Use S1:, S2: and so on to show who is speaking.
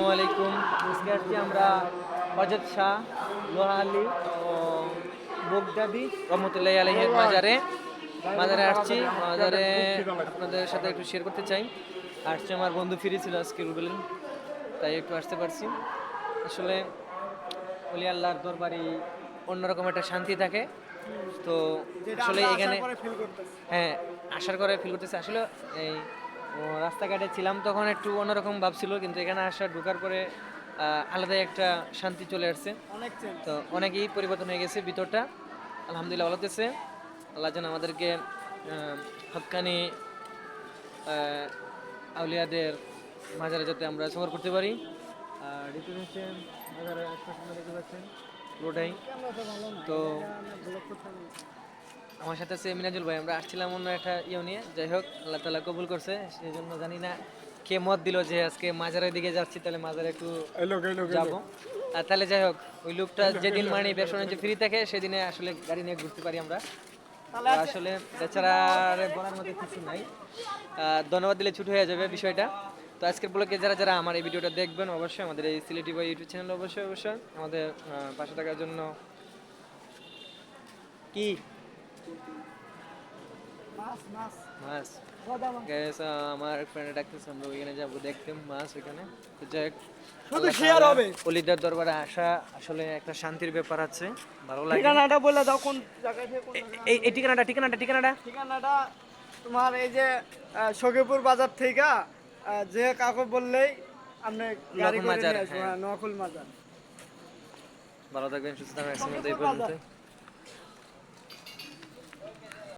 S1: আসসালামু আলাইকুম। আজকে আসছি আমরা হযরত শাহ লোহালি ও বগদাদি রহমতুল্লাহি আলাইহির মাজারে আসছি। মাজারে আপনাদের সাথে একটু শেয়ার করতে চাই। আসছে আমার বন্ধু ফ্রি ছিল আজকে রুবেল, তাই একটু আসতে পারছি। আসলে ওলি আল্লাহর দরবারে অন্যরকম একটা শান্তি থাকে। তো আসলে এখানে হ্যাঁ আসার করে ফিল করতেছে। আসলে এই রাস্তাঘাটে ছিলাম তখন একটু অন্যরকম ভাবছিল, কিন্তু এখানে আসা ঢোকার পরে আলাদাই একটা শান্তি চলে আসছে। তো অনেকই পরিবর্তন হয়ে গেছে ভিতরটা। আলহামদুলিল্লাহ ভালো লাগতেছে। আল্লাহ যেন আমাদেরকে হক্কানি আউলিয়াদের মাজারে যাতে আমরা সফর করতে পারি। আর দ্বিতীয় হচ্ছে মাজারের আশপাশে দেখতে পাচ্ছেন পুরোটাই। তো আমার সাথে আছে মিনাজুল ভাই, আমরা আসছিলাম অন্য একটা নিয়ে। যাই হোক আল্লাহ তাআলা কবুল করছে, সেই জন্য জানি না কে মত দিল যে আজকে মাজারের দিকে যাচ্ছি, তাহলে মাজারে একটু যাবো। আর তাহলে যাই হোক, ওই লোকটা যেদিন মানে ব্যবসা বাণিজ্য ফ্রি থাকে সেদিনে আসলে গাড়ি নিয়ে ঘুরতে পারি আমরা। আসলে বেচারারে বলার মধ্যে কিছু নাই, ধন্যবাদ দিলে ছুট হয়ে যাবে বিষয়টা। তো আজকের ব্লগে যারা যারা আমার এই ভিডিওটা দেখবেন, অবশ্যই আমাদের এই সিলেটি বয় ইউটিউব চ্যানেল অবশ্যই আমাদের পাশে থাকার জন্য কি মাছ গাইস, আমার ফ্রেন্ড ডাকতেছে, আমরা ওইখানে যাবো দেখতে মাছ ওইখানে। তো যাই হোক, শুধু শেয়ার হবে। অলিদার দরবারে আসা আসলে একটা শান্তির ব্যাপার আছে, ভালো লাগে।
S2: ঠিকানাটা বলে দাও, কোন জায়গা থেকে কোন জায়গা?
S1: এই ঠিকানাটা
S2: তোমার এই যে সখীপুর বাজার থেকে যে কাউকে বললেই আপনি গাড়ি করে নিয়ে আসবো। নোয়াখুল মাজার।
S1: ভালো থাকবেন, সুস্থ থাকবেন।